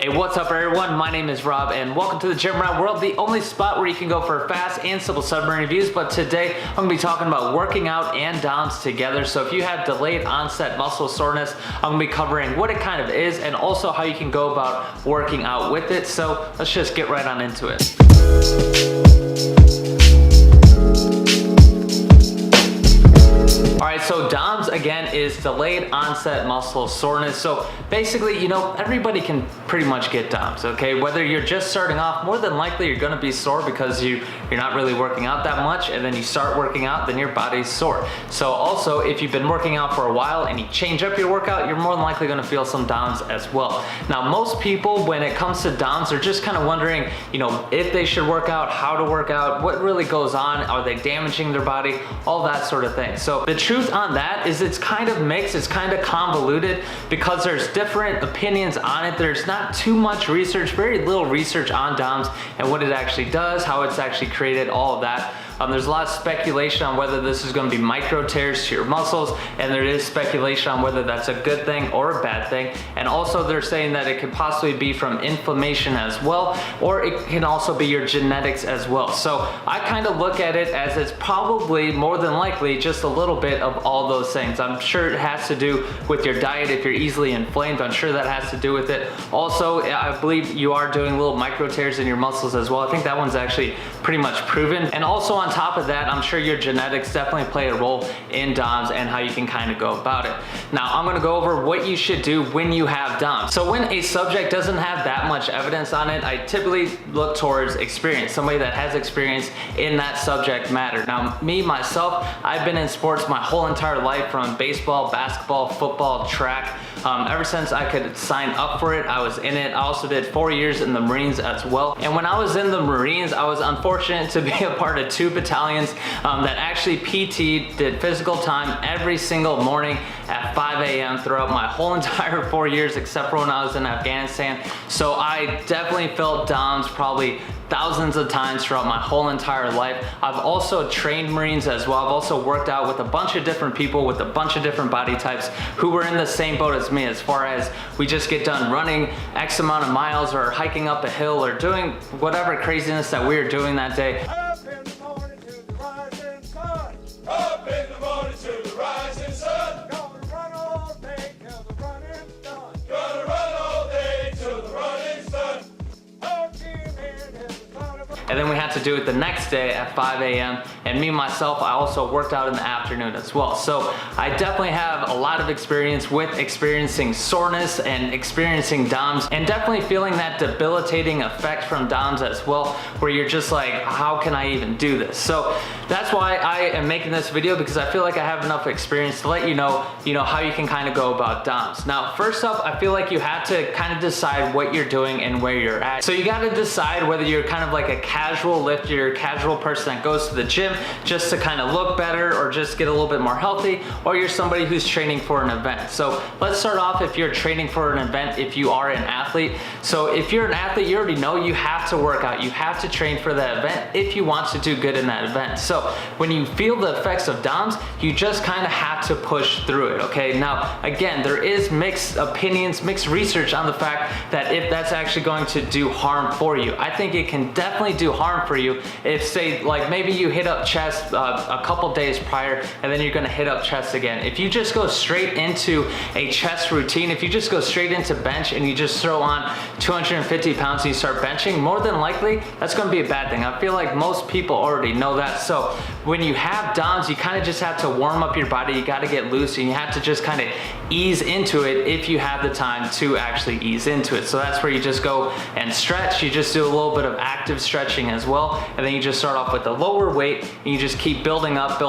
Hey, what's up everyone? My name is Rob and welcome to the Gym Rat World, the only spot where you can go for fast and simple submarine reviews. But today I'm going to be talking about working out and DOMS together. So if you have delayed onset muscle soreness, I'm going to be covering what it kind of is and also how you can go about working out with it. So let's just get right on into it. Alright, so DOMS again is delayed onset muscle soreness. So basically, everybody can pretty much get DOMS, okay? Whether you're just starting off, more than likely you're gonna be sore because you're not really working out that much, and then you start working out, then your body's sore. So also, if you've been working out for a while and you change up your workout, you're more than likely gonna feel some DOMS as well. Now, most people, when it comes to DOMS, are just kind of wondering, if they should work out, how to work out, what really goes on, are they damaging their body, all that sort of thing. So the truth on that is it's kind of mixed, it's kind of convoluted because there's different opinions on it. There's not too much research, very little research on DOMS and what it actually does, how it's actually created, all of that. There's a lot of speculation on whether this is going to be micro tears to your muscles, and there is speculation on whether that's a good thing or a bad thing. And also they're saying that it could possibly be from inflammation as well, or it can also be your genetics as well. So I kind of look at it as it's probably more than likely just a little bit of all those things. I'm sure it has to do with your diet. If you're easily inflamed, I'm sure that has to do with it. Also, I believe you are doing little micro tears in your muscles as well. I think that one's actually pretty much proven. And also on top of that, I'm sure your genetics definitely play a role in DOMS and how you can kind of go about it. Now, I'm going to go over what you should do when you have DOMS. So when a subject doesn't have that much evidence on it, I typically look towards experience, somebody that has experience in that subject matter. Now, me, myself, I've been in sports my whole entire life, from baseball, basketball, football, track. Ever since I could sign up for it, I was in it. I also did 4 years in the Marines as well. And when I was in the Marines, I was unfortunate to be a part of 2 battalions that actually PT'd, did physical time every single morning at 5 a.m. throughout my whole entire 4 years, except for when I was in Afghanistan. So I definitely felt DOMS probably thousands of times throughout my whole entire life. I've also trained Marines as well. I've also worked out with a bunch of different people with a bunch of different body types who were in the same boat as me, as far as we just get done running X amount of miles or hiking up a hill or doing whatever craziness that we were doing that day. Up in the morning to the rising sun. Up in the morning to the rising sun. Gonna run all day till the running's done. Gonna run all day till the running's done. And then we had to do it the next day at 5 a.m. And me, myself, I also worked out in the afternoon as well. So I definitely have a lot of experience with experiencing soreness and experiencing DOMS, and definitely feeling that debilitating effect from DOMS as well, where you're just like, how can I even do this? So that's why I am making this video, because I feel like I have enough experience to let you know how you can kind of go about DOMS. Now, first up, I feel like you have to kind of decide what you're doing and where you're at. So you got to decide whether you're kind of like a casual lifter, you're a casual person that goes to the gym just to kind of look better or just get a little bit more healthy, or you're somebody who's training for an event. So let's start off if you're training for an event, if you are an athlete. So if you're an athlete, you already know you have to work out, you have to train for that event if you want to do good in that event. So when you feel the effects of DOMS, you just kind of have to push through it, okay? Now, again, there is mixed opinions, mixed research on the fact that if that's actually going to do harm for you. I think it can definitely do harm for you if, say, like maybe you hit up chest a couple days prior and then you're gonna hit up chest again. If you just go straight into a chest routine, if you just go straight into bench and you just throw on 250 pounds and you start benching, more than likely that's gonna be a bad thing. I feel like most people already know that. So when you have DOMS, you kind of just have to warm up your body, you gotta get loose, and you have to just kind of ease into it if you have the time to actually ease into it. So that's where you just go and stretch, you just do a little bit of active stretching as well, and then you just start off with a lower weight and you just keep building up,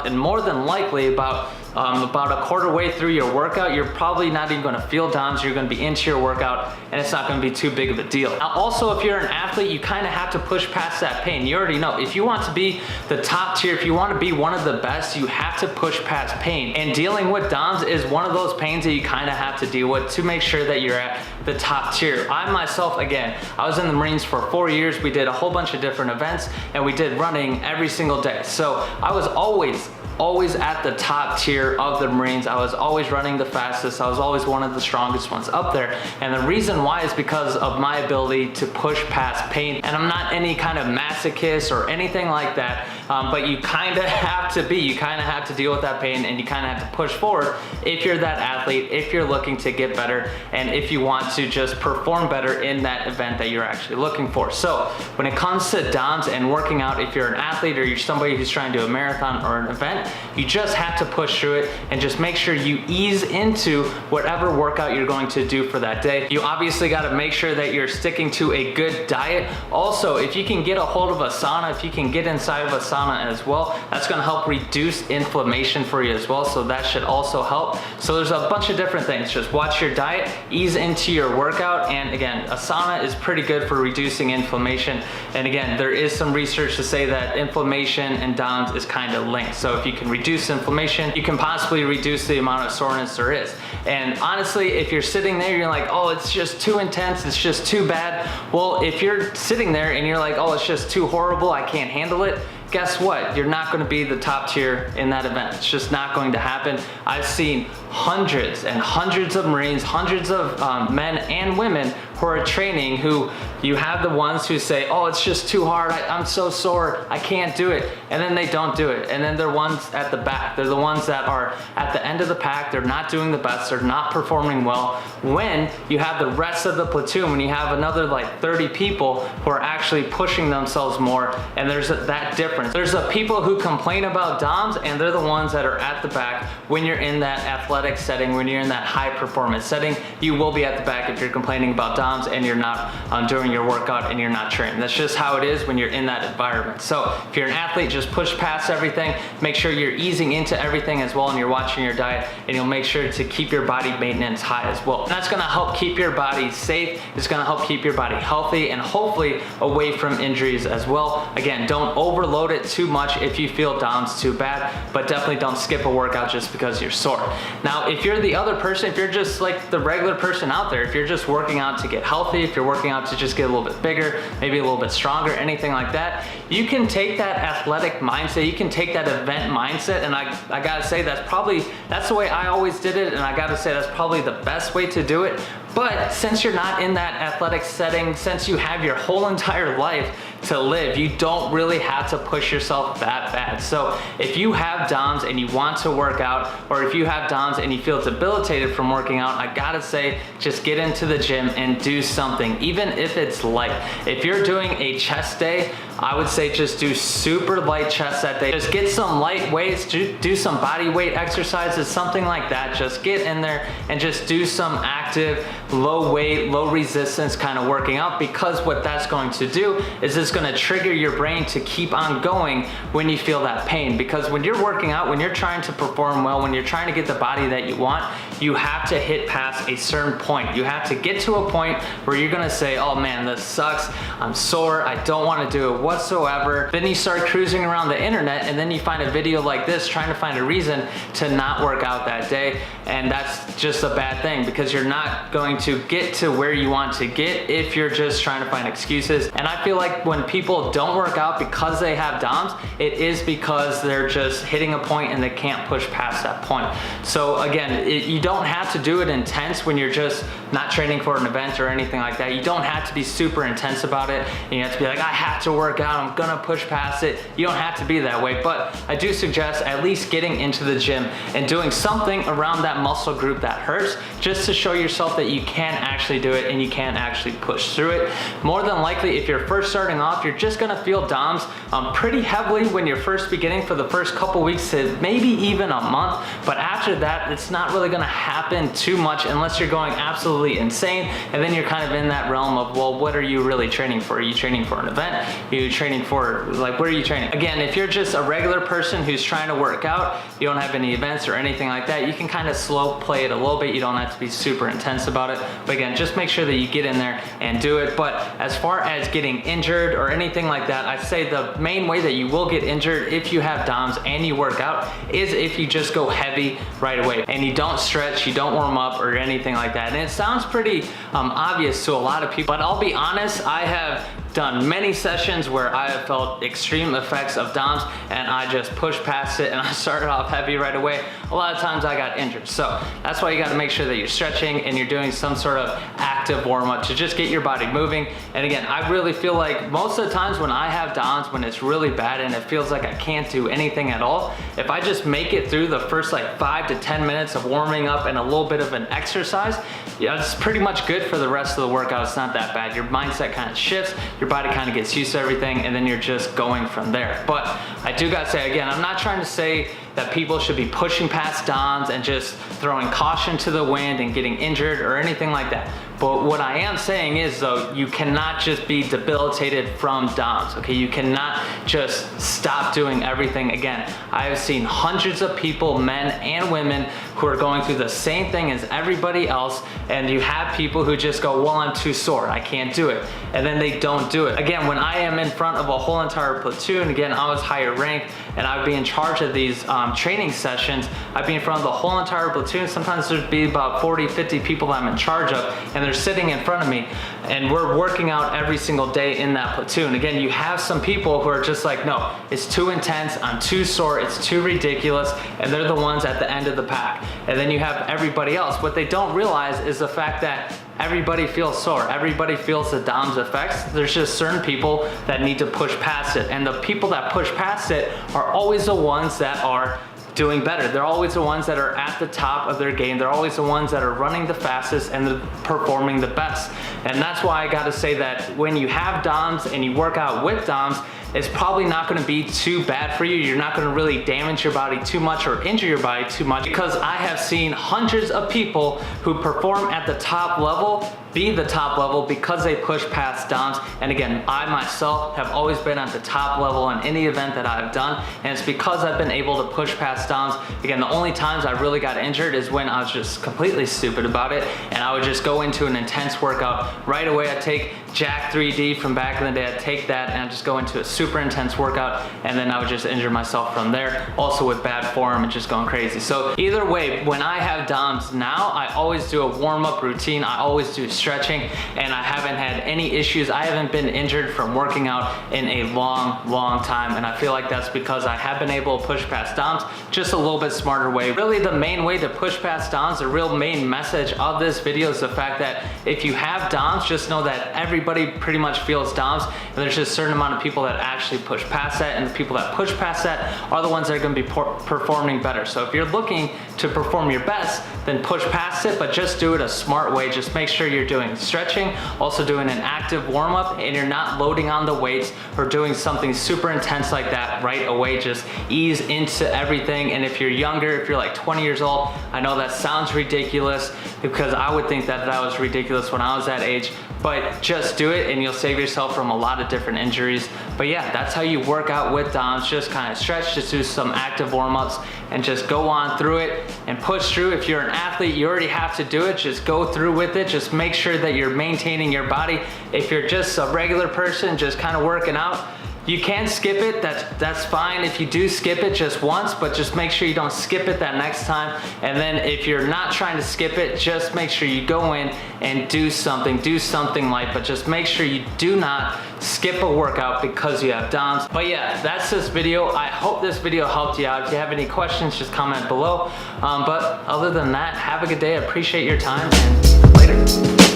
and more than likely about a quarter way through your workout, you're probably not even gonna feel DOMS, you're gonna be into your workout and it's not gonna be too big of a deal. Now, also, if you're an athlete, you kind of have to push past that pain. You already know, if you want to be the top tier, if you want to be one of the best, you have to push past pain. And dealing with DOMS is one of those pains that you kind of have to deal with to make sure that you're at the top tier. I myself, again, I was in the Marines for 4 years. We did a whole bunch of different events and we did running every single day. So I was always always at the top tier of the Marines. I was always running the fastest. I was always one of the strongest ones up there. And the reason why is because of my ability to push past pain. And I'm not any kind of masochist or anything like that, but you kind of have to be. You kind of have to deal with that pain, and you kind of have to push forward if you're that athlete, if you're looking to get better, and if you want to just perform better in that event that you're actually looking for. So when it comes to DOMS and working out, if you're an athlete or you're somebody who's trying to do a marathon or an event, you just have to push through it and just make sure you ease into whatever workout you're going to do for that day. You obviously got to make sure that you're sticking to a good diet. Also, if you can get a hold of a sauna, if you can get inside of a sauna as well, that's going to help reduce inflammation for you as well, so that should also help. So there's a bunch of different things. Just watch your diet, ease into your workout, and again, a sauna is pretty good for reducing inflammation. And again, there is some research to say that inflammation and DOMS is kind of linked. So if you can reduce inflammation, you can possibly reduce the amount of soreness there is. And honestly, if you're sitting there, you're like, oh, it's just too intense, it's just too bad. Well, if you're sitting there and you're like, oh, it's just too horrible, I can't handle it, guess what? You're not going to be the top tier in that event. It's just not going to happen. I've seen hundreds and hundreds of Marines, hundreds of men and women who are training, who you have the ones who say, oh, it's just too hard, I'm so sore, I can't do it, and then they don't do it. And then they're ones at the back. They're the ones that are at the end of the pack. They're not doing the best, they're not performing well. When you have the rest of the platoon, when you have another like 30 people who are actually pushing themselves more, and there's that difference. There's the people who complain about DOMS, and they're the ones that are at the back. When you're in that athletic setting, when you're in that high performance setting, you will be at the back if you're complaining about DOMS and you're not doing your workout and you're not training. That's just how it is when you're in that environment. So if you're an athlete, just push past everything, make sure you're easing into everything as well, and you're watching your diet, and you'll make sure to keep your body maintenance high as well. And that's gonna help keep your body safe, it's gonna help keep your body healthy, and hopefully away from injuries as well. Again, don't overload it too much if you feel DOMS too bad, but definitely don't skip a workout just because you're sore. Now, if you're the other person, if you're just like the regular person out there, if you're just working out to get healthy, if you're working out to just get a little bit bigger, maybe a little bit stronger, anything like that, you can take that athletic mindset, you can take that event mindset, and I gotta say that's the way I always did it, and I gotta say that's probably the best way to do it. But since you're not in that athletic setting, since you have your whole entire life to live, you don't really have to push yourself that bad. So if you have DOMS and you want to work out, or if you have DOMS and you feel debilitated from working out, I gotta say, just get into the gym and do something, even if it's light. If you're doing a chest day, I would say just do super light chest that day. Just get some light weights, do some body weight exercises, something like that. Just get in there and just do some active, low weight, low resistance kind of working out, because what that's going to do is it's going to trigger your brain to keep on going when you feel that pain. Because when you're working out, when you're trying to perform well, when you're trying to get the body that you want, you have to hit past a certain point. You have to get to a point where you're going to say, oh man, this sucks, I'm sore, I don't want to do it whatsoever. Then you start cruising around the internet, and then you find a video like this trying to find a reason to not work out that day, and that's just a bad thing, because you're not going to get to where you want to get if you're just trying to find excuses. And I feel like when people don't work out because they have DOMS, it is because they're just hitting a point and they can't push past that point. So again, you don't have to do it intense when you're just not training for an event or anything like that. You don't have to be super intense about it, and you have to be like, I have to work out, I'm gonna push past it. You don't have to be that way, but I do suggest at least getting into the gym and doing something around that muscle group that hurts, just to show yourself that you can actually do it and you can actually push through it. More than likely, if you're first starting off, you're just gonna feel DOMS pretty heavily when you're first beginning, for the first couple weeks to maybe even a month, but after that, it's not really gonna happen too much unless you're going absolutely insane, and then you're kind of in that realm of, well, what are you really training for? Are you training for an event? Are you training for, like, what are you training? Again, if you're just a regular person who's trying to work out, you don't have any events or anything like that, you can kind of slow play it a little bit. You don't have to be super intense about it, but again, just make sure that you get in there and do it. But as far as getting injured or anything like that, I say the main way that you will get injured if you have DOMS and you work out is if you just go heavy right away and you don't stretch, you don't warm up or anything like that. And it sounds pretty obvious to a lot of people, but I'll be honest, I have done many sessions where I have felt extreme effects of DOMS and I just pushed past it and I started off heavy right away. A lot of times I got injured. So that's why you gotta make sure that you're stretching and you're doing some sort of active warm up to just get your body moving. And again, I really feel like most of the times when I have DOMS, when it's really bad and it feels like I can't do anything at all, if I just make it through the first like 5 to 10 minutes of warming up and a little bit of an exercise, yeah, it's pretty much good for the rest of the workout. It's not that bad. Your mindset kind of shifts, your body kind of gets used to everything, and then you're just going from there. But I do gotta say, again, I'm not trying to say that people should be pushing past DOMS and just throwing caution to the wind and getting injured or anything like that. But what I am saying is though, you cannot just be debilitated from DOMS, okay? You cannot just stop doing everything again. I have seen hundreds of people, men and women, who are going through the same thing as everybody else, and you have people who just go, well, I'm too sore, I can't do it. And then they don't do it. Again, when I am in front of a whole entire platoon, again, I was higher ranked and I would be in charge of these training sessions. I'd be in front of the whole entire platoon. Sometimes there'd be about 40, 50 people that I'm in charge of, and they're sitting in front of me, and we're working out every single day in that platoon. Again, you have some people who are just like, no, it's too intense, I'm too sore, it's too ridiculous, and they're the ones at the end of the pack. And then you have everybody else. What they don't realize is the fact that everybody feels sore, everybody feels the DOMS effects. There's just certain people that need to push past it, and the people that push past it are always the ones that are doing better. They're always the ones that are at the top of their game. They're always the ones that are running the fastest and performing the best. And that's why I gotta say that when you have DOMS and you work out with DOMS, it's probably not gonna be too bad for you. You're not gonna really damage your body too much or injure your body too much, because I have seen hundreds of people who perform at the top level be the top level because they push past DOMS. And again, I myself have always been at the top level in any event that I've done, and it's because I've been able to push past DOMS. Again, the only times I really got injured is when I was just completely stupid about it, and I would just go into an intense workout right away. I'd take Jack 3D from back in the day, I'd take that and I'd just go into a super intense workout, and then I would just injure myself from there, also with bad form and just going crazy. So either way, when I have DOMS now, I always do a warm-up routine, I always do stretching, and I haven't had any issues. I haven't been injured from working out in a long time, and I feel like that's because I have been able to push past DOMS just a little bit smarter way. Really, the main way to push past DOMS, the real main message of this video is the fact that if you have DOMS, just know that everybody pretty much feels DOMS, and there's just a certain amount of people that actually push past that, and the people that push past that are the ones that are going to be performing better. So if you're looking to perform your best, then push past it, but just do it a smart way. Just make sure you're doing stretching, also doing an active warm-up, and you're not loading on the weights or doing something super intense like that right away. Just ease into everything. And if you're younger, if you're like 20 years old, I know that sounds ridiculous, because I would think that that was ridiculous when I was that age, but just do it and you'll save yourself from a lot of different injuries. But yeah, that's how you work out with DOMS. Just kind of stretch, just do some active warm-ups and just go on through it and push through. If you're an athlete, you already have to do it. Just go through with it. Just make sure that you're maintaining your body. If you're just a regular person just kind of working out, you can skip it, that's fine. If you do skip it just once, but just make sure you don't skip it that next time. And then if you're not trying to skip it, just make sure you go in and do something light, but just make sure you do not skip a workout because you have DOMS. But yeah, that's this video. I hope this video helped you out. If you have any questions, just comment below. But other than that, have a good day. I appreciate your time, and later.